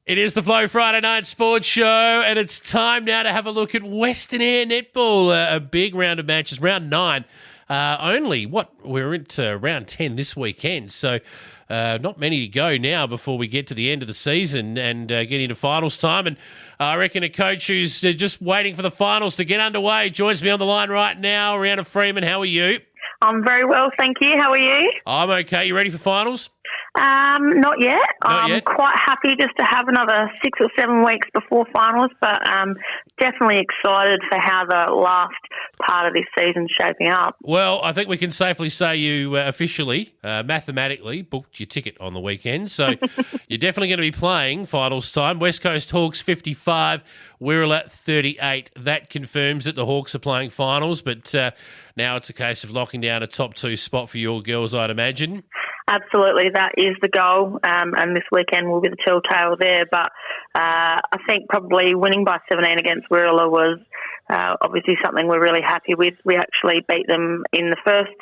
It is the Flow Friday Night Sports Show, and it's time now to have a look at Western Eyre Netball, a big round of matches, round 9. We're into round 10 this weekend, so not many to go now before we get to the end of the season and get into finals time. And I reckon a coach who's just waiting for the finals to get underway joins me on the line right now. Reanna Freeman, how are you? I'm very well, thank you. How are you? I'm okay. You ready for finals? Not yet. Not yet? I'm quite happy just to have another 6 or 7 weeks before finals, but definitely excited for how the last part of this season's shaping up. Well, I think we can safely say you officially, mathematically, booked your ticket on the weekend. So you're definitely going to be playing finals time. West Coast Hawks 55, Wirral 38. That confirms that the Hawks are playing finals, but now it's a case of locking down a top 2 spot for your girls, I'd imagine. Absolutely, that is the goal, and this weekend will be the telltale there. But I think probably winning by 17 against Wirral was obviously something we're really happy with. We actually beat them in the first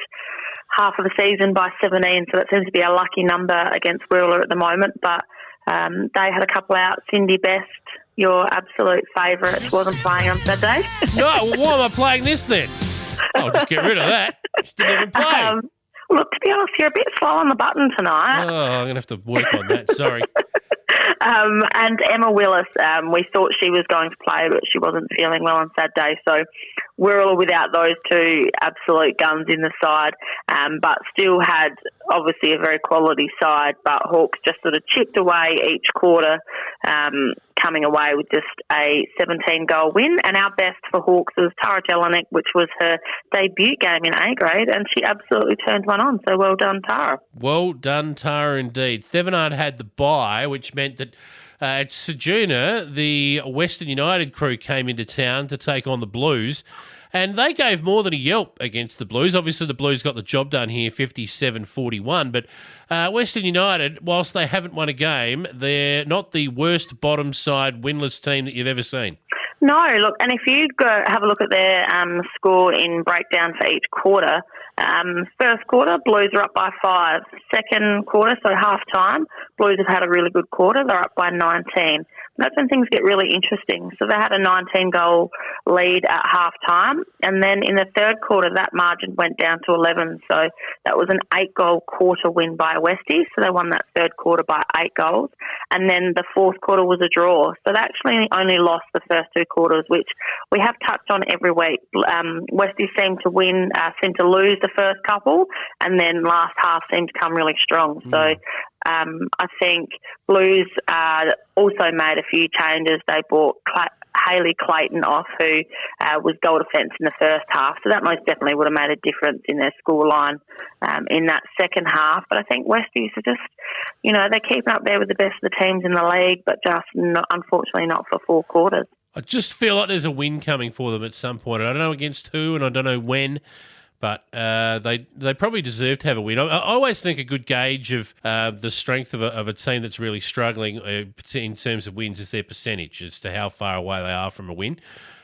half of the season by 17, so that seems to be a lucky number against Wirral at the moment. But they had a couple out. Cindy Best, your absolute favourite, wasn't playing on Saturday. No, why am I playing this then? I'll just get rid of that. She didn't even play. Look, to be honest, you're a bit slow on the button tonight. Oh, I'm going to have to work on that. Sorry. And Emma Willis, we thought she was going to play, but she wasn't feeling well on Saturday. So we're all without those two absolute guns in the side, but still had obviously a very quality side. But Hawks just sort of chipped away each quarter, coming away with just a 17-goal win. And our best for Hawks was Tara Jelinek, which was her debut game in A grade, and she absolutely turned one on. So well done, Tara. Well done, Tara, indeed. Thevenard had the bye, which meant that at Ceduna, the Western United crew came into town to take on the Blues, and they gave more than a yelp against the Blues. Obviously, the Blues got the job done here, 57-41, but Western United, whilst they haven't won a game, they're not the worst bottom side winless team that you've ever seen. No, look, and if you go have a look at their score in breakdown for each quarter, first quarter, Blues are up by 5. Second quarter, so half-time, Blues have had a really good quarter. They're up by 19. That's when things get really interesting. So they had a 19-goal lead at half-time, and then in the third quarter, that margin went down to 11. So that was an 8-goal quarter win by Westies. So they won that third quarter by 8 goals. And then the fourth quarter was a draw. So they actually only lost the first 2 quarters, which we have touched on every week. Westies seemed to win, seemed to lose the first couple, and then last half seemed to come really strong. So I think Blues also made a few changes. They brought Hayley Clayton off, who was goal defence in the first half. So that most definitely would have made a difference in their scoreline in that second half. But I think Westies are just, they're keeping up there with the best of the teams in the league, but just unfortunately not for 4 quarters. I just feel like there's a win coming for them at some point. I don't know against who and I don't know when, but they probably deserve to have a win. I always think a good gauge of the strength of a team that's really struggling in terms of wins is their percentage as to how far away they are from a win.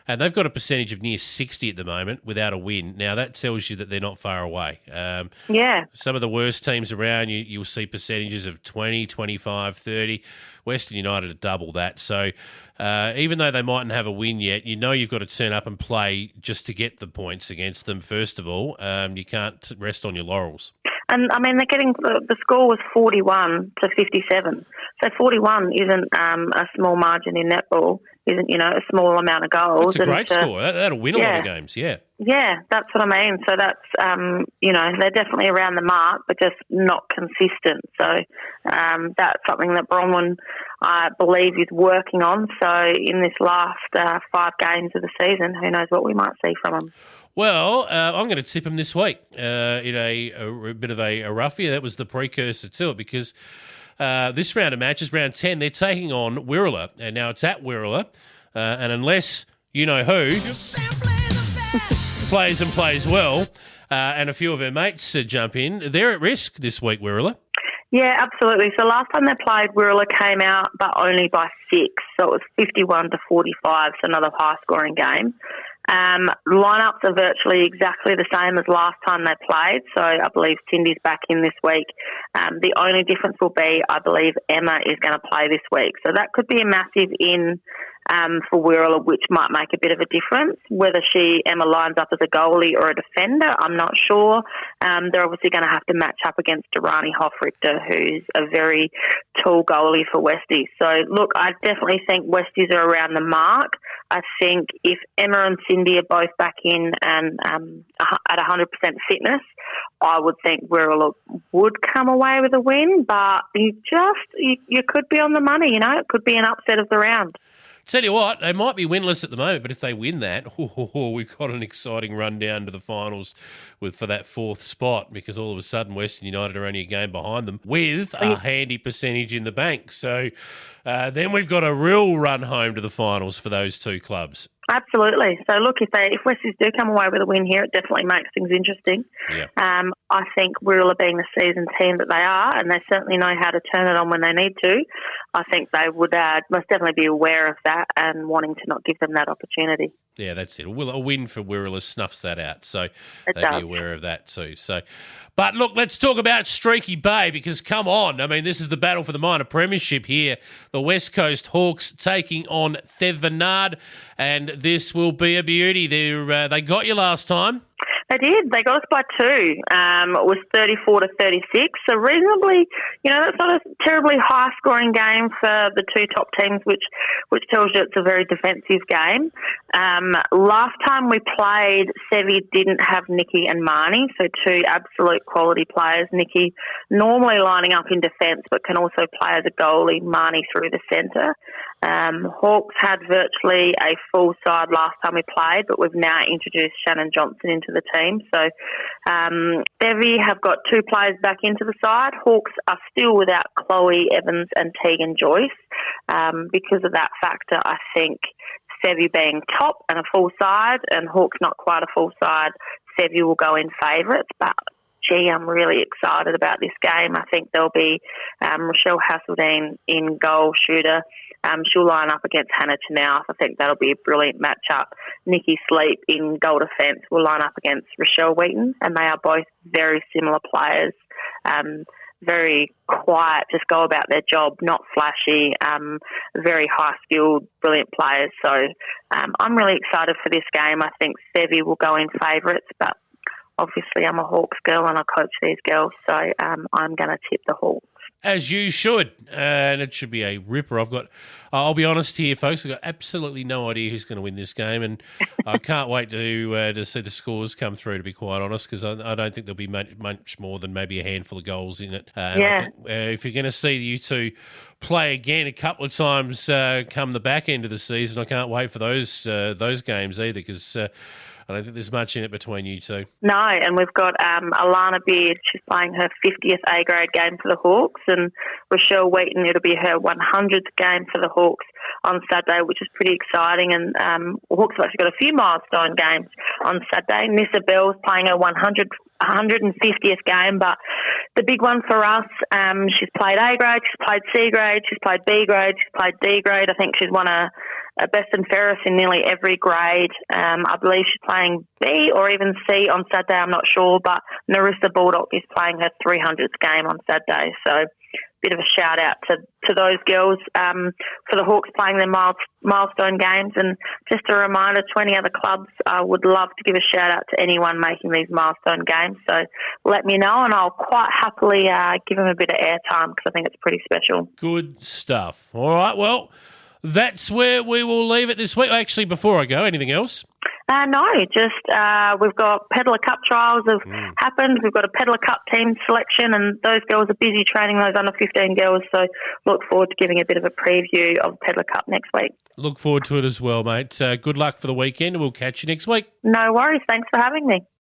And they've got a percentage of near 60 at the moment without a win. Now, that tells you that they're not far away. Yeah. Some of the worst teams around, you'll see percentages of 20, 25, 30. Western United are double that. So even though they mightn't have a win yet, you've got to turn up and play just to get the points against them, first of all. You can't rest on your laurels. And, they're getting the score was 41-57. So 41 isn't a small margin in netball, isn't, a small amount of goals. That's a great score. That'll win a lot of games, yeah. Yeah, that's what I mean. So that's, they're definitely around the mark, but just not consistent. So that's something that Bronwyn, I believe, is working on. So in this last 5 games of the season, who knows what we might see from them. Well, I'm going to tip them this week in a bit of a roughie. That was the precursor to it because this round of matches, round 10, they're taking on Wirral. And now it's at Wirral. And unless you know who plays and plays well, and a few of her mates jump in, they're at risk this week, Wirral. Yeah, absolutely. So last time they played, Wirral came out, but only by 6. So it was 51-45, so another high-scoring game. Lineups are virtually exactly the same as last time they played, so I believe Cindy's back in this week. The only difference will be, I believe, Emma is going to play this week. So that could be a massive in for Wirral, which might make a bit of a difference. Whether Emma lines up as a goalie or a defender, I'm not sure. They're obviously going to have to match up against Durrani Hoffrichter, who's a very tall goalie for Westies. So, look, I definitely think Westies are around the mark. I think if Emma and Cindy are both back in and at 100% fitness, I would think Wirral would come away with a win, but you could be on the money, It could be an upset of the round. Tell you what, they might be winless at the moment, but if they win that, we've got an exciting run down to the finals for that fourth spot, because all of a sudden Western United are only a game behind them with a handy percentage in the bank. So then we've got a real run home to the finals for those two clubs. Absolutely. So, look, if Westies do come away with a win here, it definitely makes things interesting. Yeah. I think Wirral, being the seasoned team that they are, and they certainly know how to turn it on when they need to, I think they would most definitely be aware of that and wanting to not give them that opportunity. Yeah, that's it. A win for Wirral snuffs that out, so they'd be aware of that too. So, but look, let's talk about Streaky Bay, because come on, I mean, this is the battle for the minor premiership here. The West Coast Hawks taking on Thevenard, and this will be a beauty. They got you last time. They did. They got us by 2. It was 34-36. So reasonably, that's not a terribly high-scoring game for the two top teams, which tells you it's a very defensive game. Last time we played, Sevi didn't have Nikki and Marnie, so two absolute quality players. Nikki normally lining up in defence, but can also play as a goalie, Marnie through the centre. Hawks had virtually a full side last time we played, but we've now introduced Shannon Johnson into the team. So Sevi have got 2 players back into the side. Hawks are still without Chloe Evans and Tegan Joyce. Because of that factor, I think Sevi being top and a full side, and Hawks not quite a full side, Sevi will go in favourites. But gee, I'm really excited about this game. I think there'll be Rochelle Hasseldine in goal shooter. She'll line up against Hannah Chanauf. I think that'll be a brilliant matchup. Nikki Sleep in goal defence will line up against Rochelle Wheaton, and they are both very similar players. Very quiet, just go about their job, not flashy, very high-skilled, brilliant players. So I'm really excited for this game. I think Sevi will go in favourites, but obviously I'm a Hawks girl and I coach these girls, so I'm going to tip the Hawks. As you should, and it should be a ripper. I'll be honest here, folks, I've got absolutely no idea who's going to win this game, and I can't wait to see the scores come through, to be quite honest, because I don't think there'll be much more than maybe a handful of goals in it. And I think, if you're going to see you two play again a couple of times come the back end of the season, I can't wait for those games either, because I don't think there's much in it between you two. No, and we've got Alana Beard. She's playing her 50th A-grade game for the Hawks, and Rochelle Wheaton, it'll be her 100th game for the Hawks on Saturday, which is pretty exciting. And Hawks have actually got a few milestone games on Saturday. Nissa Bell's playing her 150th game, but the big one for us, she's played A-grade, she's played C-grade, she's played B-grade, she's played D-grade. I think she's won a best and fairest in nearly every grade. I believe she's playing B or even C on Saturday, I'm not sure, but Narissa Baldock is playing her 300th game on Saturday. So bit of a shout out to those girls for the Hawks playing their milestone games. And just a reminder, 20 other clubs would love to give a shout out to anyone making these milestone games. So let me know and I'll quite happily give them a bit of airtime because I think it's pretty special. Good stuff. All right, well, that's where we will leave it this week. Actually, before I go, anything else? No, just we've got Peddler Cup trials have happened. We've got a Peddler Cup team selection, and those girls are busy training those under 15 girls. So look forward to giving a bit of a preview of Peddler Cup next week. Look forward to it as well, mate. Good luck for the weekend, and we'll catch you next week. No worries. Thanks for having me.